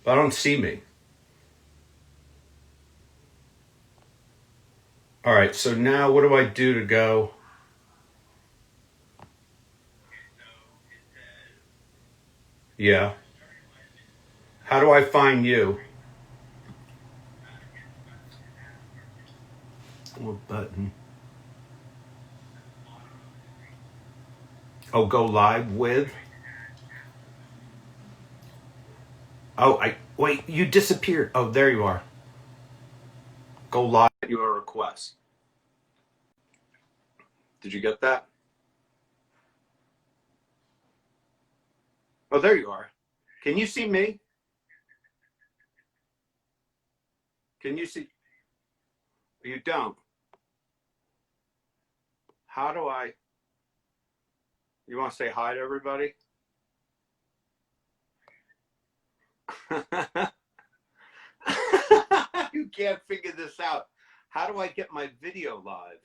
I don't see me. All right, so now what do I do to go? Yeah. How do I find you? What button? Oh, go live with? Oh, I wait, you disappeared. Oh, there you are. Go live at your request. Did you get that? Oh, there you are. Can you see me? Can you see? You don't. How do I? You want to say hi to everybody? You can't figure this out. How do I get my video live?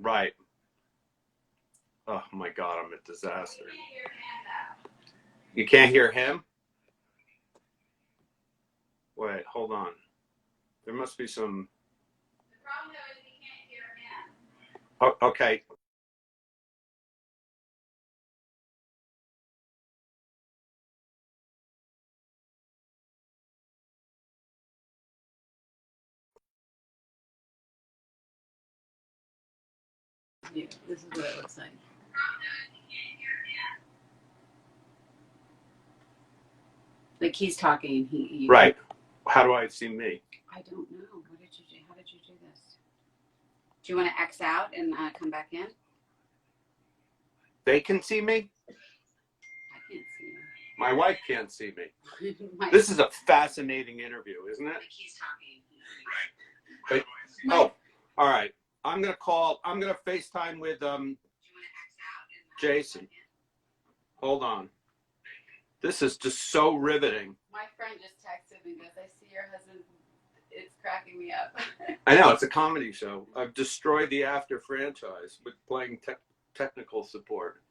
Right. Oh my God, I'm a disaster. You can't hear him? Wait, hold on. There must be some. The problem though is he can't hear him. Oh, okay. Yeah, this is what it looks like. Like he's talking, he Right. How do I see me? I don't know. What did you do? How did you do this? Do you want to X out and come back in? They can see me? I can't see you. My wife can't see me. This is a fascinating interview, isn't it? Like he's talking. Right. Oh, all right. I'm gonna FaceTime with Jason. Hold on. This is just so riveting. My friend just texted me and goes, I see your husband. It's cracking me up. I know, it's a comedy show. I've destroyed the After franchise with playing technical support.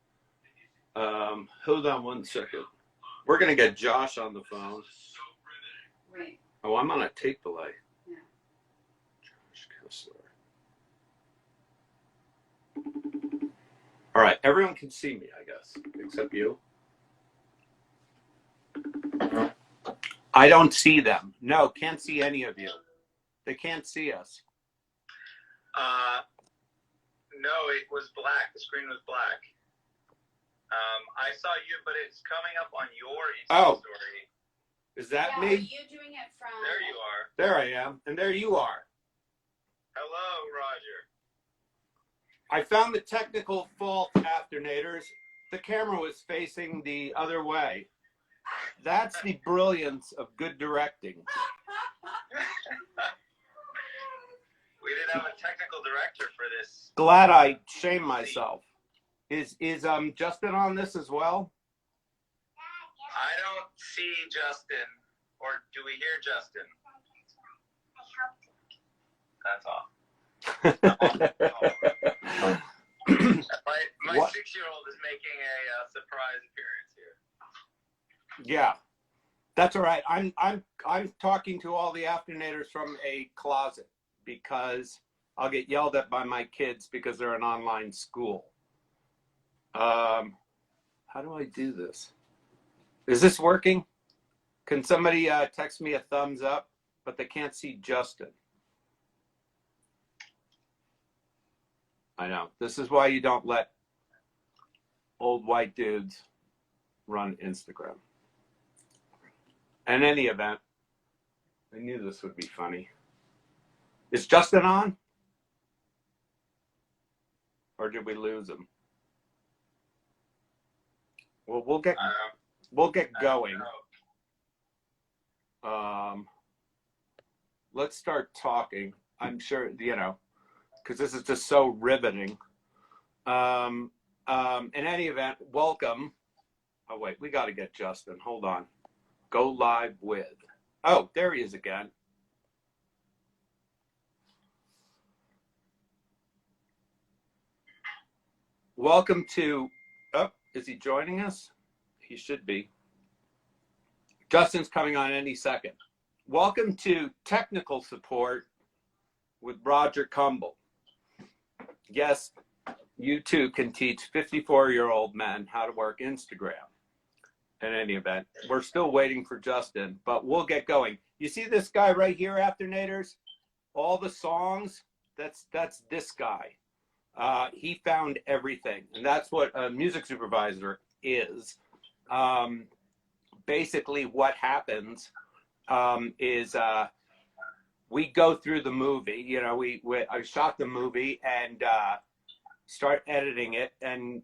Hold on one second. We're going to get Josh on the phone. Right. Oh, I'm on a tape delay. Yeah. Josh Kessler. All right, everyone can see me, I guess, except you. I don't see them. No, can't see any of you. They can't see us. No, it was black. The screen was black. I saw you, but it's coming up on your Instagram story. Is that yeah, me? Are you doing it from? There you are. There I am, and there you are. Hello, Roger. I found the technical fault, Afternators. The camera was facing the other way. That's the brilliance of good directing. We didn't have a technical director for this. Glad I shamed myself. Is Justin on this as well? I don't see Justin. Or do we hear Justin? That's all. My 6-year-old is making a surprise appearance here. Yeah, that's all right. I'm talking to all the Afternators from a closet because I'll get yelled at by my kids because they're an online school. How do I do this? Is this working? Can somebody text me a thumbs up? But they can't see Justin. I know. This is why you don't let old white dudes run Instagram. In any event, I knew this would be funny. Is Justin on? Or did we lose him? Well, we'll get going. Let's start talking. I'm sure, because this is just so riveting. In any event, welcome. Oh, wait, we got to get Justin. Hold on. Go live with. Oh, there he is again. Welcome to. Oh, Is he joining us? He should be. Justin's coming on any second. Welcome to Technical Support with Roger Cumble. Yes, you too can teach 54-year-old men how to work Instagram. In any event, we're still waiting for Justin, but we'll get going. You see this guy right here, Afternators? All the songs, that's this guy. He found everything, and that's what a music supervisor is. Basically, what happens is we go through the movie. You know, I shot the movie and start editing it, and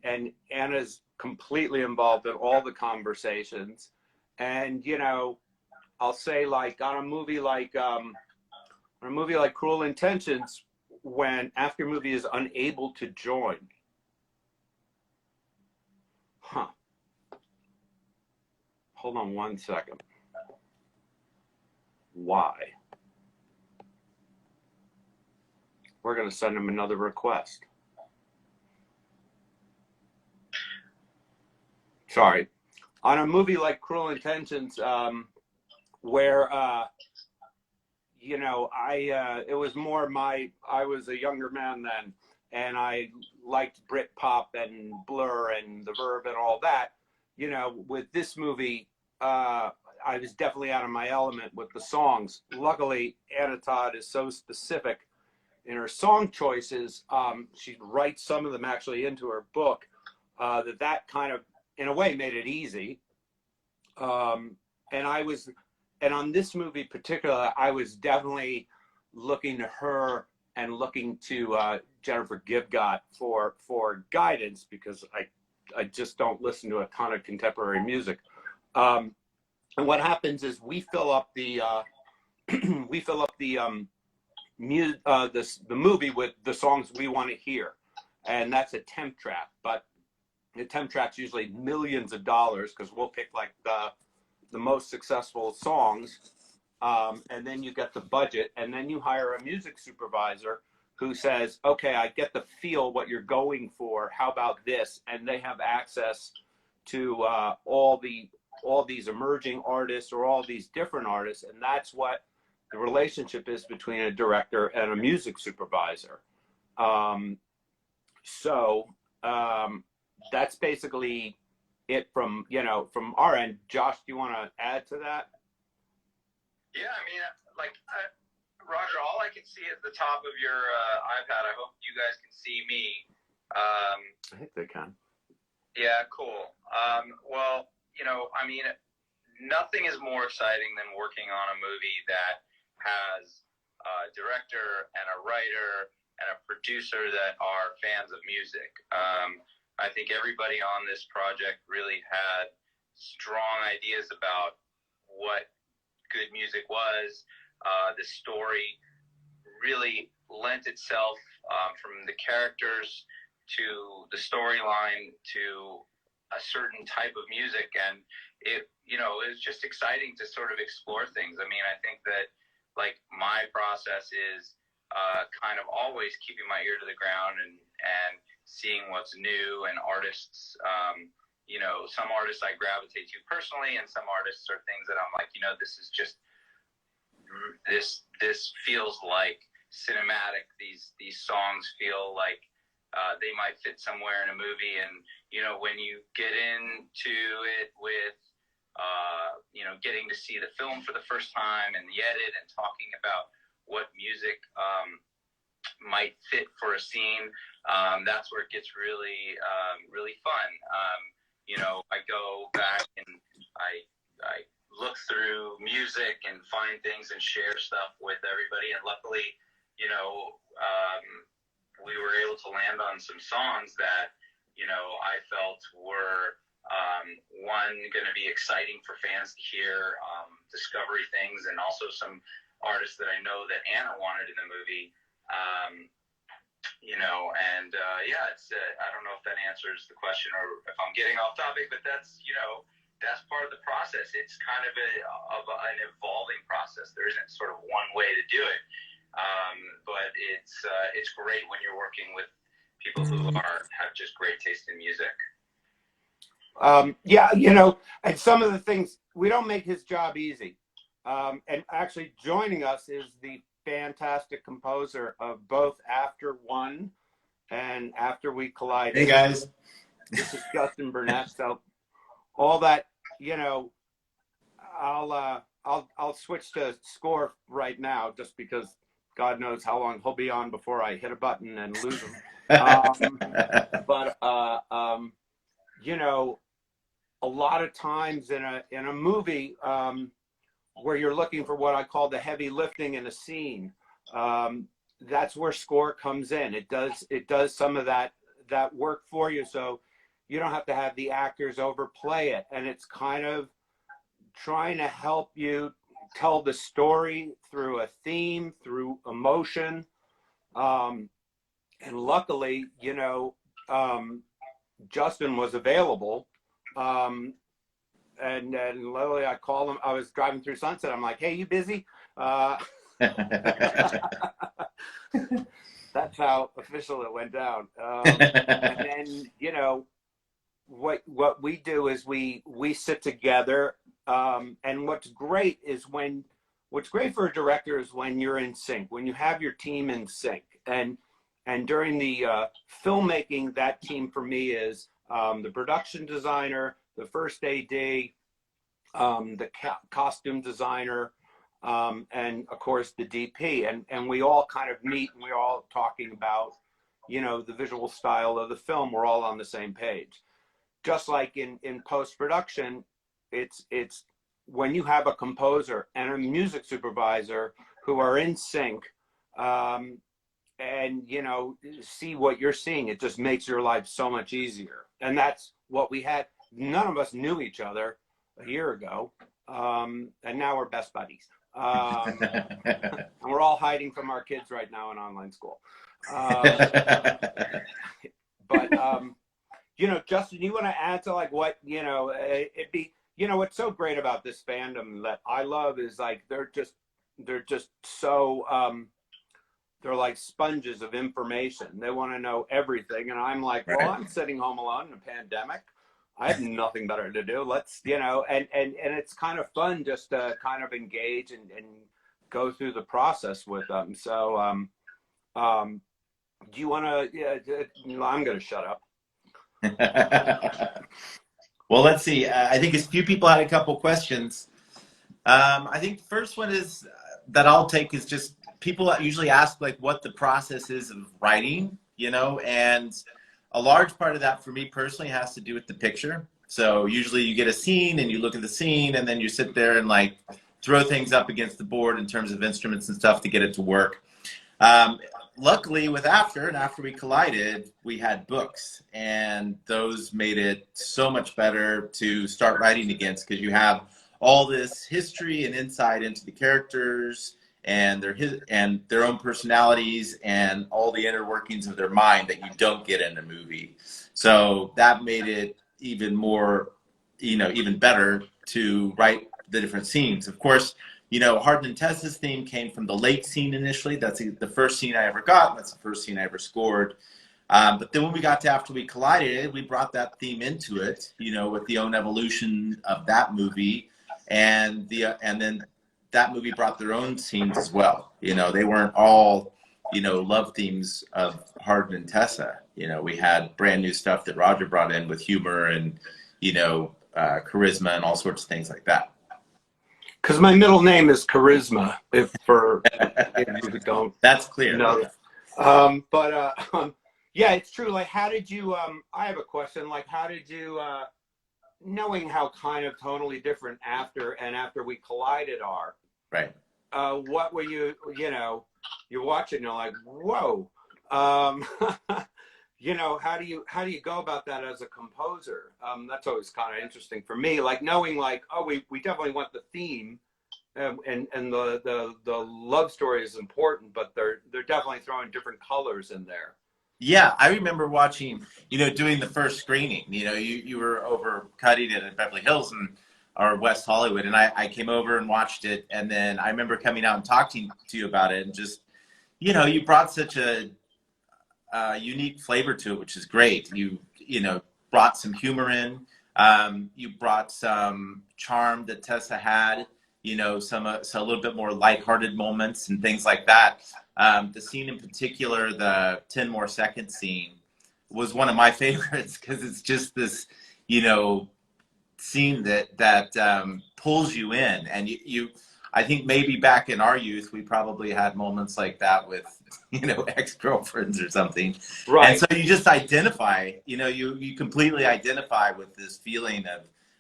Anna's completely involved in all the conversations. And you know, I'll say like on a movie like Cruel Intentions, when After Movie is unable to join. Hold on one second. Why? We're going to send him another request. Sorry. On a movie like Cruel Intentions, where you know, it was more I was a younger man then, and I liked Britpop and Blur and The Verve and all that. You know, with this movie, I was definitely out of my element with the songs. Luckily, Anna Todd is so specific in her song choices. She writes some of them actually into her book, that kind of, in a way, made it easy. And on this movie particularly, I was definitely looking to her and looking to Jennifer Givgott for guidance, because I just don't listen to a ton of contemporary music. And what happens is we fill up the the movie with the songs we want to hear, and that's a temp track. But the temp track's usually millions of dollars, because we'll pick like the most successful songs, and then you get the budget, and then you hire a music supervisor who says, okay, I get the feel what you're going for, how about this? And they have access to all these emerging artists or all these different artists, and that's what the relationship is between a director and a music supervisor. That's basically it from our end. Josh, do you want to add to that? Yeah, I mean, Roger, all I can see is the top of your iPad. I hope you guys can see me. I think they can. Yeah, cool. Well, I mean, nothing is more exciting than working on a movie that has a director and a writer and a producer that are fans of music. I think everybody on this project really had strong ideas about what good music was. The story really lent itself from the characters to the storyline to a certain type of music, and it was just exciting to sort of explore things. I mean, I think that like my process is kind of always keeping my ear to the ground and seeing what's new, and artists, some artists I gravitate to personally, and some artists are things that I'm like, this is just, this feels like cinematic. These songs feel like they might fit somewhere in a movie. And, when you get into it with, getting to see the film for the first time and the edit and talking about what music might fit for a scene, that's where it gets really, really fun. I go back and I look through music and find things and share stuff with everybody. And luckily, we were able to land on some songs that, I felt were, one, going to be exciting for fans to hear, discovery things, and also some artists that I know that Anna wanted in the movie. It's I don't know if that answers the question or if I'm getting off topic, but that's part of the process. It's kind of an evolving process. There isn't sort of one way to do it, but it's great when you're working with people who have just great taste in music. Yeah, you know, and some of the things, we don't make his job easy. And actually joining us is the fantastic composer of both After One and After We Hey Collided. guys. This is Justin Burnett. So all that, you know, I'll switch to score right now just because God knows how long he'll be on before I hit a button and lose him. But you know, a lot of times in a movie where you're looking for what I call the heavy lifting in a scene, that's where score comes in. It does some of that work for you, so you don't have to have the actors overplay it, and it's kind of trying to help you tell the story through a theme, through emotion. And luckily, you know, Justin was available. And literally I called him. I was driving through Sunset. I'm like, hey, you busy? That's how official it went down. And then, you know, what we do is we sit together. And what's great for a director is when you're in sync, when you have your team in sync. And during the filmmaking, that team for me is the production designer, the first AD, the costume designer, and of course the DP. And we all kind of meet and we're all talking about, you know, the visual style of the film. We're all on the same page. Just like in post-production, it's when you have a composer and a music supervisor who are in sync, and you know, see what you're seeing, it just makes your life so much easier. And that's what we had. None of us knew each other a year ago, and now we're best buddies. And we're all hiding from our kids right now in online school. But you know, Justin, you want to add to like what, you know, it'd be, you know, what's so great about this fandom that I love is like they're just so they're like sponges of information. They want to know everything, and I'm like, well, Right. I'm sitting home alone in a pandemic. I have nothing better to do. Let's, you know, and it's kind of fun just to kind of engage and go through the process with them. So, do you want to? Yeah, I'm going to shut up. Well, let's see. I think a few people had a couple questions. I think the first one is that I'll take is just people usually ask like what the process is of writing, you know, and a large part of that for me personally has to do with the picture. So usually you get a scene and you look at the scene and then you sit there and like throw things up against the board in terms of instruments and stuff to get it to work. Luckily with After We Collided, we had books, and those made it so much better to start writing against because you have all this history and insight into the characters and their own personalities and all the inner workings of their mind that you don't get in a movie. So that made it even more, you know, even better to write the different scenes. Of course, you know, Hardin and Tessa's theme came from the lake scene initially. That's the first scene I ever got. That's the first scene I ever scored. But then when we got to After We Collided, we brought that theme into it, you know, with the own evolution of that movie. And then that movie brought their own scenes as well. You know, they weren't all, you know, love themes of Hardin and Tessa. You know, we had brand new stuff that Roger brought in with humor and, you know, charisma and all sorts of things like that. Because my middle name is Charisma, if for people who don't That's clear. know. Yeah, it's true. Like, how did you? I have a question. Like, how did you? Knowing how kind of tonally different After We Collided are. Right. What were you? You know, you're watching. You're like, whoa. You know, how do you go about that as a composer? That's always kind of interesting for me. Like knowing, like, oh, we definitely want the theme, and the love story is important, but they're definitely throwing different colors in there. Yeah, I remember watching, you know, doing the first screening. You know, you were over cutting it in Beverly Hills or West Hollywood, and I came over and watched it, and then I remember coming out and talking to you about it, and just, you know, you brought such a unique flavor to it, which is great. You know, brought some humor in. You brought some charm that Tessa had, you know, so a little bit more lighthearted moments and things like that. The scene in particular, the 10 more seconds scene, was one of my favorites because it's just this, you know, scene that pulls you in, and you I think maybe back in our youth we probably had moments like that with, you know, ex-girlfriends or something, and Right. so you just identify, you know, you completely identify with this feeling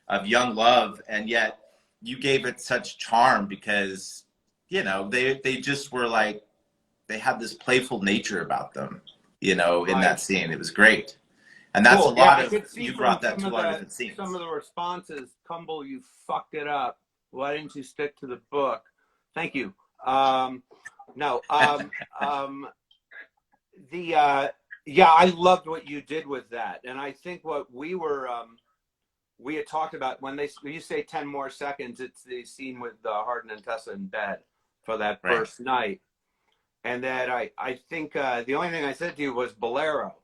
of young love, and yet you gave it such charm because, you know, they just were like, they had this playful nature about them, you know, in that Right. scene. It was great. And that's a Cool. Yeah, lot I of, could see you from brought that to a lot of different some scenes. of the responses, Cumble, you fucked it up. Why didn't you stick to the book? Thank you. No. The Yeah, I loved what you did with that, and I think what we had talked about when you say 10 more seconds, it's the scene with Hardin and Tessa in bed for that Right. first night, and that I think the only thing I said to you was Bolero.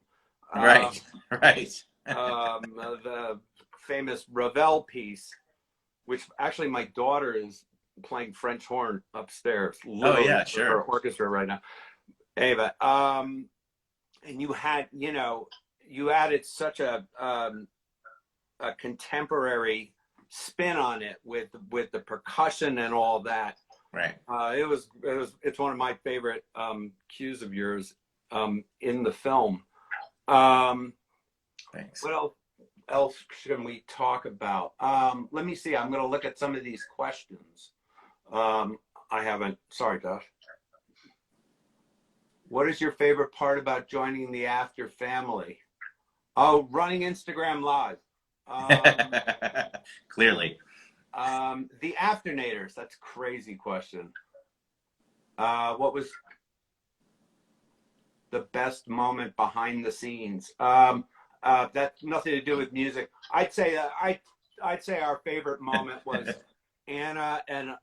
Right. Right. The famous Ravel piece, which actually my daughter is playing French horn upstairs, Oh literally yeah, with her sure. orchestra right now. Ava, and you had, you know, you added such a contemporary spin on it with the percussion and all that. Right. It's one of my favorite cues of yours in the film. Um, Thanks. what else can we talk about? Let me see. I'm going to look at some of these questions. I haven't. Sorry, Josh. What is your favorite part about joining the After family? Oh, running Instagram Live. Clearly. The Afternators. That's a crazy question. What was the best moment behind the scenes? That's nothing to do with music. I'd say our favorite moment was Anna and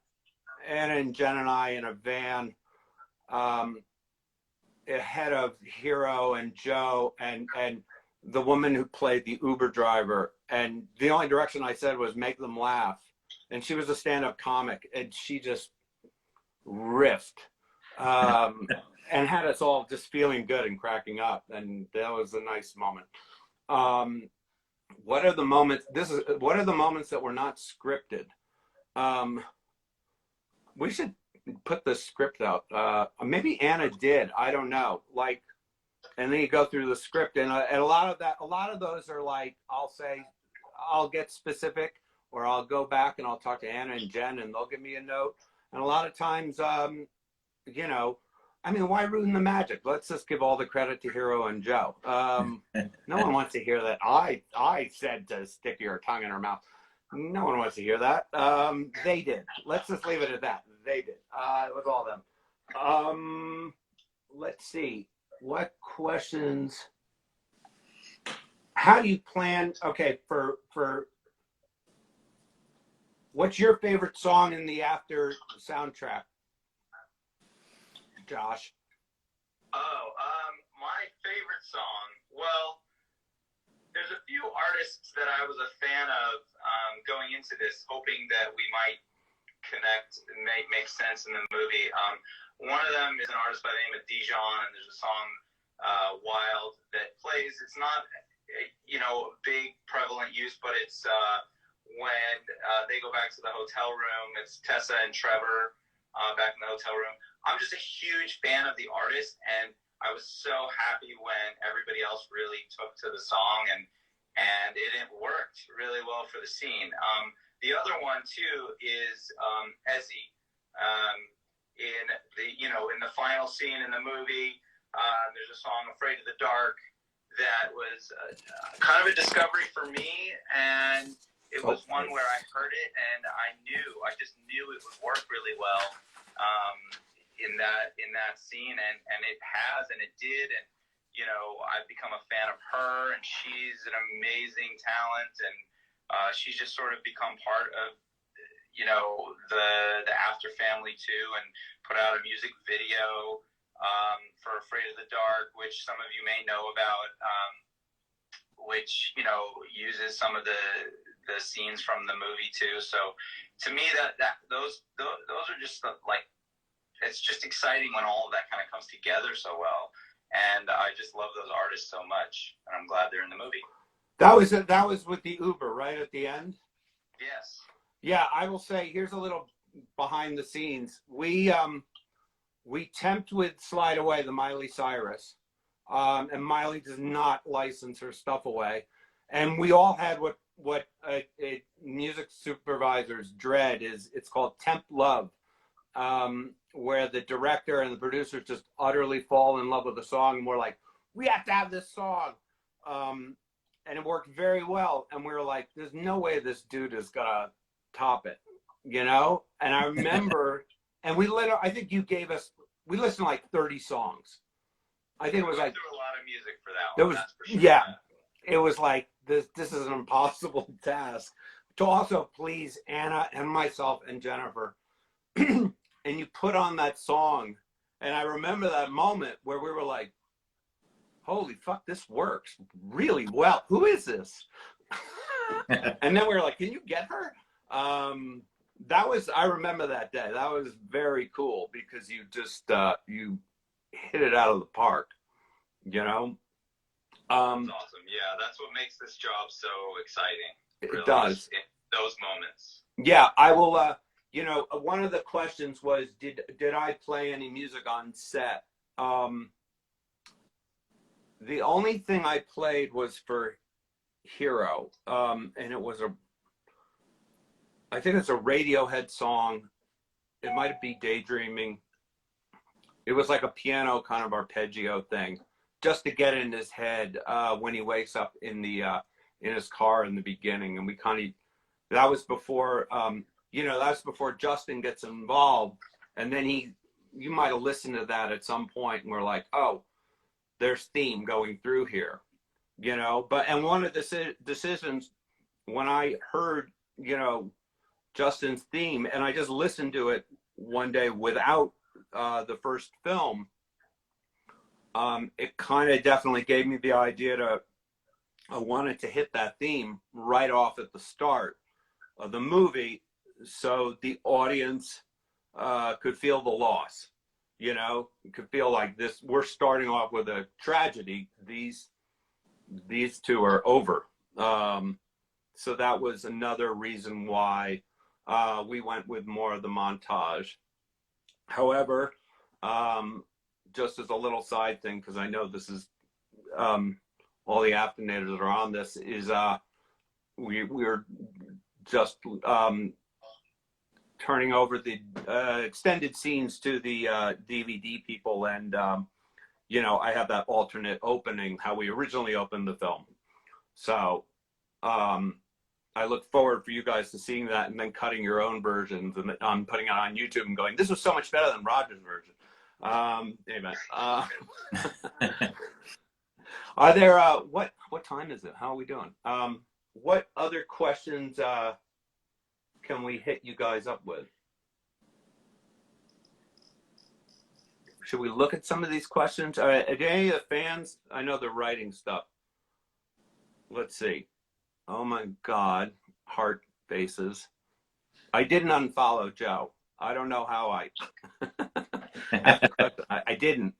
Jen and I in a van, ahead of Hero and Joe and the woman who played the Uber driver. And the only direction I said was make them laugh. And she was a stand-up comic, and she just riffed, and had us all just feeling good and cracking up. And that was a nice moment. What are the moments? What are the moments that were not scripted? We should put the script out. Maybe Anna did. I don't know. Like, and then you go through the script, and a lot of those are like, I'll get specific, or I'll go back and I'll talk to Anna and Jen, and they'll give me a note. And a lot of times, you know, I mean, why ruin the magic? Let's just give all the credit to Hero and Joe. No one wants to hear that I said to stick your tongue in her mouth. No one wants to hear that. They did. Let's just leave it at that. They did. It was all them. Let's see. What questions? How do you plan? Okay, for what's your favorite song in the After soundtrack, Josh? My favorite song. Well, there's a few artists that I was a fan of going into this, hoping that we might connect and make sense in the movie. One of them is an artist by the name of Dijon, and there's a song, Wild, that plays. It's not, you know, big prevalent use, but it's when they go back to the hotel room. It's Tessa and Trevor back in the hotel room. I'm just a huge fan of the artist, and I was so happy when everybody else really took to the song, and it worked really well for the scene. The other one too is Ezzy. In the final scene in the movie, there's a song "Afraid of the Dark" that was kind of a discovery for me, and it was one where I heard it and I just knew it would work really well in that scene, and it has, and it did, and you know, I've become a fan of her, and she's an amazing talent, and she's just sort of become part of, you know, the After family too, and put out a music video for "Afraid of the Dark," which some of you may know about, which uses some of the scenes from the movie too. So to me, those are just like, it's just exciting when all of that kind of comes together so well. And I just love those artists so much, and I'm glad they're in the movie. That was with the Uber right at the end. Yes. Yeah, I will say, here's a little behind the scenes. We temped with Slide Away, the Miley Cyrus, and Miley does not license her stuff away, and we all had what music supervisors dread is. It's called temp love, where the director and the producers just utterly fall in love with the song, and we're like, we have to have this song, and it worked very well. And we were like, there's no way this dude is gonna top it, And I remember, and I think you gave us, we listened to like 30 songs. I think it was like, through a lot of music for that one. That's for sure. Yeah, it was like, this is an impossible task to also please Anna and myself and Jennifer. And you put on that song, and I remember that moment where we were like, holy fuck, this works really well. Who is this? And then we were like, can you get her? I remember that day. That was very cool because you just, you hit it out of the park, That's awesome. Yeah, that's what makes this job so exciting. It really, does. In those moments. Yeah, I will, one of the questions was, did I play any music on set? The only thing I played was for Hero, and it was I think it's a Radiohead song. It might be Daydreaming. It was like a piano kind of arpeggio thing, just to get in his head when he wakes up in his car in the beginning. And that was before, that's before Justin gets involved. And then you might have listened to that at some point and we're like, oh, there's theme going through here, and one of the decisions when I heard, Justin's theme, and I just listened to it one day without the first film, it kind of definitely gave me the idea I wanted to hit that theme right off at the start of the movie so the audience could feel the loss. Could feel like this, we're starting off with a tragedy. These two are over. So that was another reason why we went with more of the montage. However, just as a little side thing, because I know this is all the Aftonators that are on this, is we're just turning over the extended scenes to the DVD people, and I have that alternate opening, how we originally opened the film. So I look forward for you guys to seeing that and then cutting your own versions and putting it on YouTube and going, this was so much better than Roger's version. Anyway, are there what time is it? How are we doing? What other questions can we hit you guys up with? Should we look at some of these questions? Are any of the fans? I know they're writing stuff. Let's see. Oh my God, heart faces. I didn't unfollow Joe. I don't know how I didn't.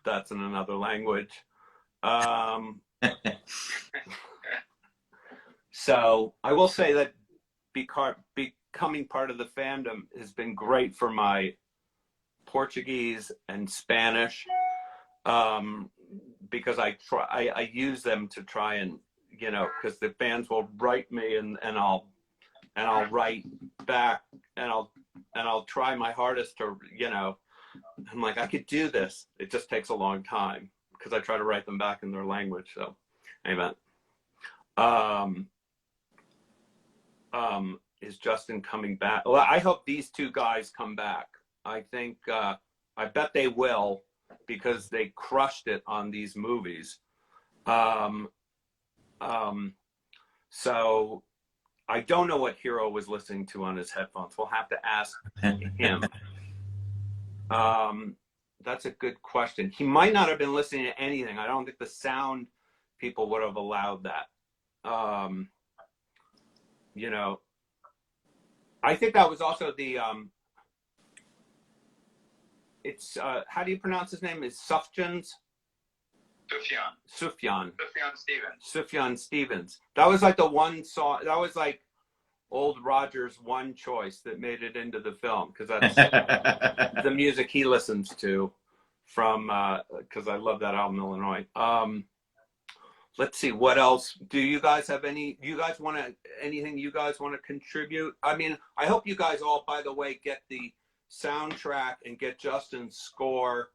That's in another language. So I will say that becoming part of the fandom has been great for my Portuguese and Spanish, because I use them to try and, because the fans will write me and I'll write back and I'll try my hardest to, I'm like, I could do this. It just takes a long time because I try to write them back in their language. So, amen. Is Justin coming back? Well, I hope these two guys come back. I think, I bet they will, because they crushed it on these movies. So I don't know what Hero was listening to on his headphones. We'll have to ask him. That's a good question. He might not have been listening to anything. I don't think the sound people would have allowed that. You know, I think that was also the, it's, how do you pronounce his name? Is Sufjan? Sufjan Stevens. Sufjan Stevens. That was like the one song, that was like old Roger's one choice that made it into the film, because that's the music he listens to from, because I love that album, Illinois. Let's see, what else? Do you guys have anything you guys want to contribute? I mean, I hope you guys all, by the way, get the soundtrack and get Justin's score.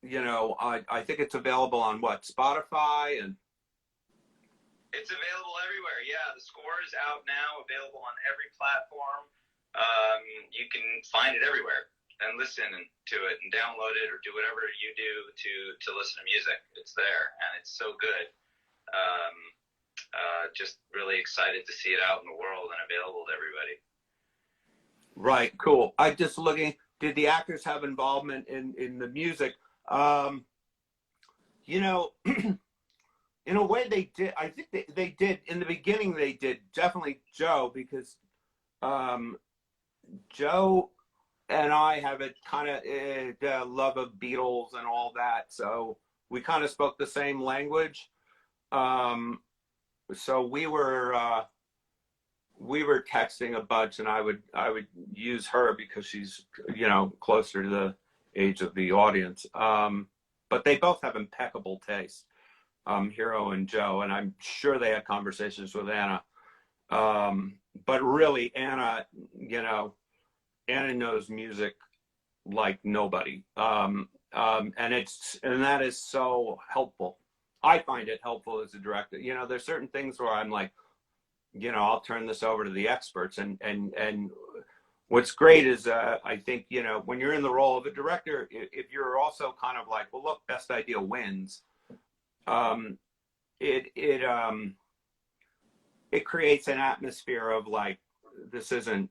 You know, I think it's available on what, Spotify? And it's available everywhere. Yeah, the score is out now, available on every platform. You can find it everywhere and listen to it and download it or do whatever you do to listen to music. It's there and it's so good. Just really excited to see it out in the world and available to everybody. Right, cool. I just looking, did the actors have involvement in the music? You know, in a way they did. I think they did. In the beginning they did, definitely Joe, because Joe and I have a kind of love of Beatles and all that, so we kind of spoke the same language. So we were texting a bunch, and I would use her because she's, you know, closer to the age of the audience. But they both have impeccable taste, Hero and Joe, and I'm sure they had conversations with Anna. But really, Anna, you know, Anna knows music like nobody. And that is so helpful. I find it helpful as a director. You know, there's certain things where I'm like, you know, I'll turn this over to the experts. And what's great is, I think, you know, when you're in the role of a director, if you're also kind of like, well, look, best idea wins, it creates an atmosphere of like, this isn't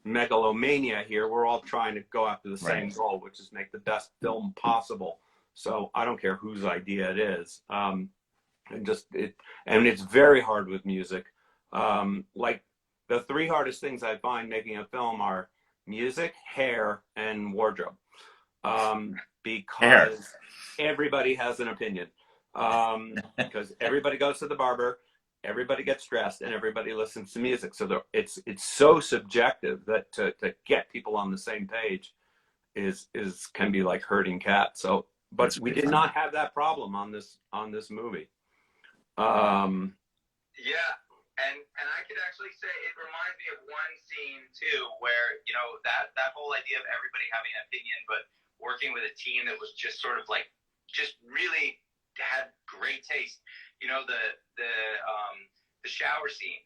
megalomania here. We're all trying to go after the same goal, which is make the best film possible. So I don't care whose idea it is. And it's very hard with music. Like the three hardest things I find making a film are music, hair, and wardrobe. Because everybody has an opinion. Because everybody goes to the barber, everybody gets dressed, and everybody listens to music. So it's so subjective that to get people on the same page can be like herding cats. So, but we did not have that problem on this movie. Yeah, and I could actually say it reminds me of one scene too, where, you know, that whole idea of everybody having an opinion, but working with a team that was just sort of like, just really had great taste. You know, the shower scene,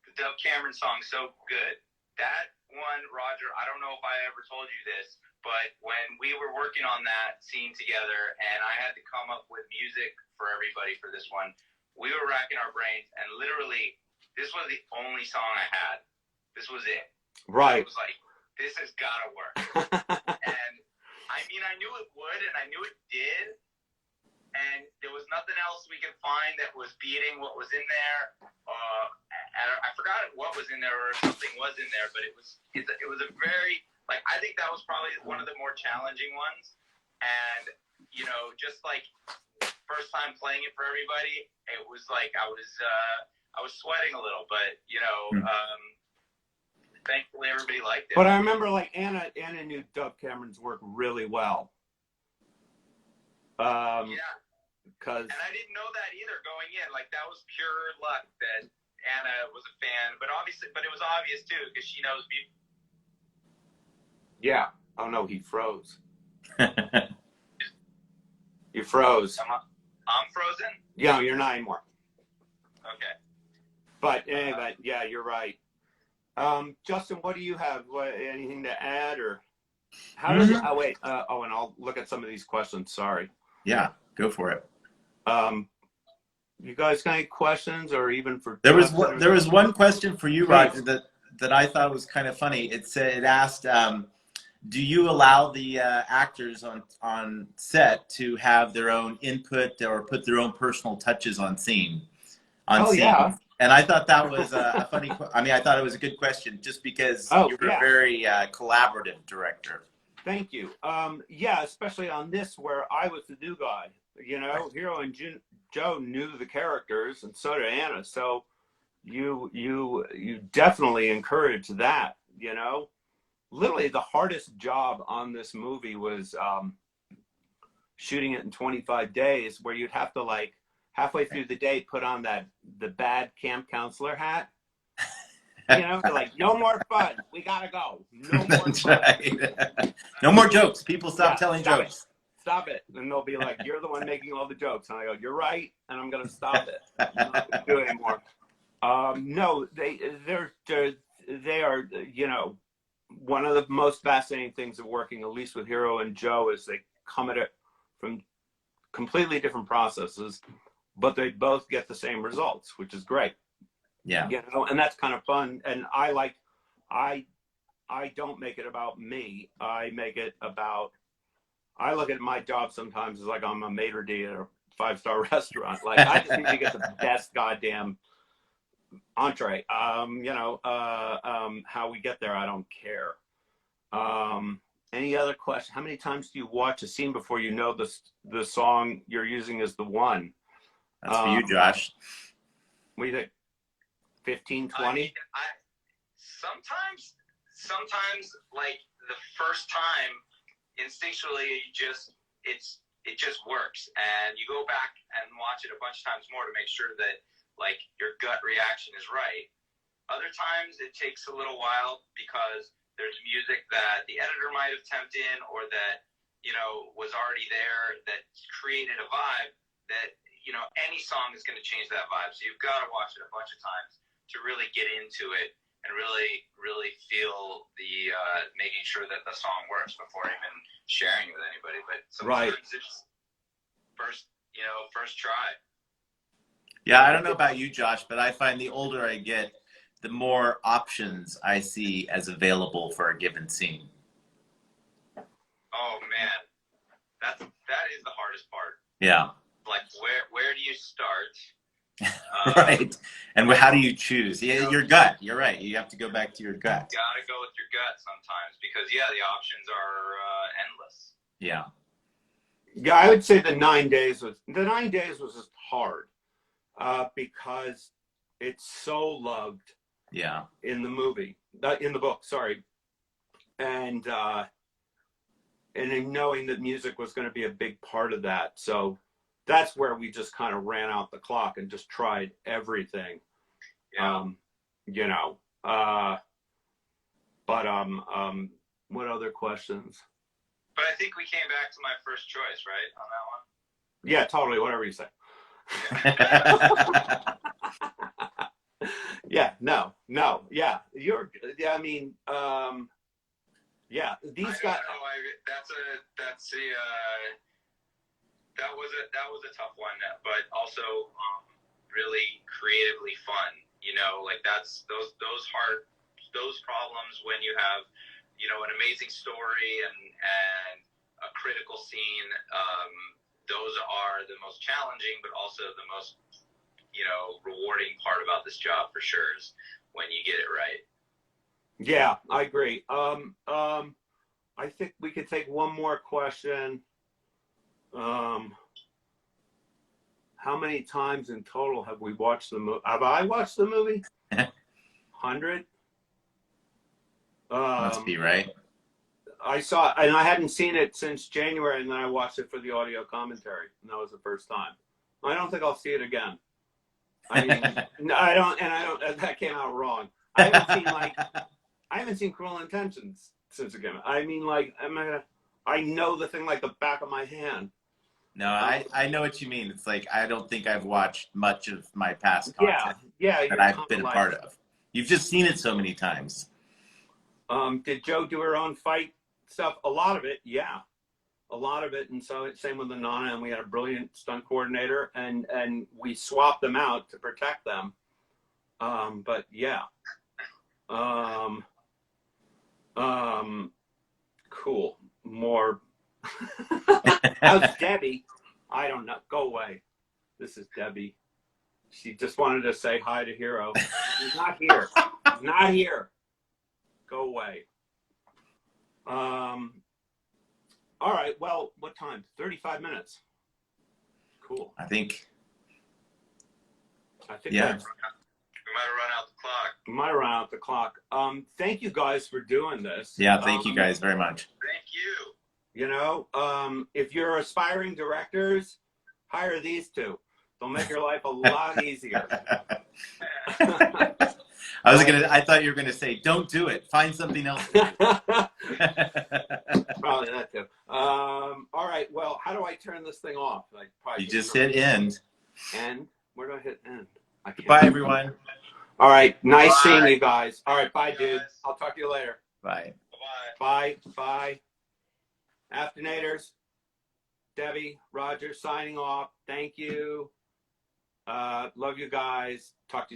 the Dove Cameron song, so good. That one, Roger, I don't know if I ever told you this, but when we were working on that scene together and I had to come up with music for everybody for this one, we were racking our brains, and literally, this was the only song I had. This was it. Right. It was like, this has got to work. And I mean, I knew it would, and I knew it did. And there was nothing else we could find that was beating what was in there. I forgot what was in there, or if something was in there, but it was a very, like, I think that was probably one of the more challenging ones. And, you know, just like first time playing it for everybody, it was like I was sweating a little, but, you know, thankfully everybody liked it. But I remember, like, Anna knew Dove Cameron's work really well. Yeah. And I didn't know that either going in. Like, that was pure luck that Anna was a fan, but it was obvious too, because she knows me. Yeah. Oh no, he froze. You froze. I'm frozen? Yeah, you're not anymore. Okay. But anyway, yeah, you're right. Justin, what do you have? Anything to add, or how does it? Oh wait. And I'll look at some of these questions. Sorry. Yeah, go for it. You guys got any questions, or even for there was one question for you, Roger, that I thought was kind of funny. It asked, do you allow the actors on set to have their own input or put their own personal touches on scene? Oh yeah. And I thought that was a funny. I mean, I thought it was a good question, just because Oh you're a yeah. very collaborative director. Thank you. Yeah, especially on this where I was the new guy. You know, Hero and Joe knew the characters, and so did Anna. So you definitely encourage that. You know, literally the hardest job on this movie was shooting it in 25 days, where you'd have to like halfway through the day put on the bad camp counselor hat. You know, like, no more fun. We gotta go. No more That's fun. right. No more jokes. People stop telling stop jokes. It. Stop it. And they'll be like, you're the one making all the jokes. And I go, you're right. And I'm going to stop it. I'm not going to do it anymore. No, they are, you know, one of the most fascinating things of working, at least with Hero and Joe, is they come at it from completely different processes, but they both get the same results, which is great. Yeah. You know, and that's kind of fun. And I don't make it about me. I look at my job sometimes as like I'm a maitre d' at a 5-star restaurant. Like, I just need to get the best goddamn entree. You know, how we get there, I don't care. Any other question? How many times do you watch a scene before you know the song you're using is the one? That's for you, Josh. What do you think? 15, 20? I mean, sometimes like the first time, instinctually, it just works, and you go back and watch it a bunch of times more to make sure that like your gut reaction is right. Other times it takes a little while because there's music that the editor might have temped in, or that, you know, was already there, that created a vibe that, you know, any song is going to change that vibe. So you've got to watch it a bunch of times to really get into it and really feel the making sure that the song works before even sharing it with anybody. But sometimes it's first try. Yeah, I don't know about you, Josh, but I find the older I get, the more options I see as available for a given scene. Oh man, that is the hardest part. Yeah. Like, where do you start? Right. And how do you choose? Yeah, your gut. You're right. You have to go back to your gut. You gotta go with your gut sometimes, because the options are endless. Yeah. Yeah, I would say the 9 days was just hard because it's so loved. Yeah. In the movie, in the book, sorry, and in knowing that music was going to be a big part of that, so that's where we just kind of ran out the clock and just tried everything. Yeah. You know, what other questions? But I think we came back to my first choice, right, on that one? Yeah, totally. Whatever you say. Yeah. No. Yeah. I mean, yeah. These guys. That was a tough one, but also really creatively fun. You know, like those problems when you have, you know, an amazing story and a critical scene. Those are the most challenging, but also the most, you know, rewarding part about this job for sure is when you get it right. Yeah, I agree. I think we could take one more question. How many times in total have we watched the movie? Have I watched the movie? 100? Must be right. I saw it, and I hadn't seen it since January, and then I watched it for the audio commentary, and that was the first time. I don't think I'll see it again. I mean, no, I don't. That came out wrong. I haven't seen Cruel Intentions since it came out. I mean, like, I know the thing like the back of my hand. No, I know what you mean. It's like, I don't think I've watched much of my past content that I've been a part of. You've just seen it so many times. Did Joe do her own fight stuff? A lot of it, yeah. A lot of it, and so same with the Nana, and we had a brilliant stunt coordinator, and we swapped them out to protect them. But yeah. Cool. More. How's Debbie? I don't know. Go away. This is Debbie. She just wanted to say hi to Hero. He's not here. He's not here. Go away. All right. Well, what time? 35 minutes. Cool. I think. Yeah. We might have run out the clock. We might run out the clock. Thank you guys for doing this. Yeah, thank you guys very much. Thank you. You know, if you're aspiring directors, hire these two. They'll make your life a lot easier. I thought you were gonna say, don't do it. Find something else to do. Probably that too. All right. Well, how do I turn this thing off? You just hit end. End. Where do I hit end? Goodbye, everyone. All right. Nice Bye. seeing you guys. All right. Bye, Bye, dude. guys. I'll talk to you later. Bye. Bye-bye. Bye. Bye. Afternooners. Debbie, Roger, signing off. Thank you. Love you guys. Talk to you.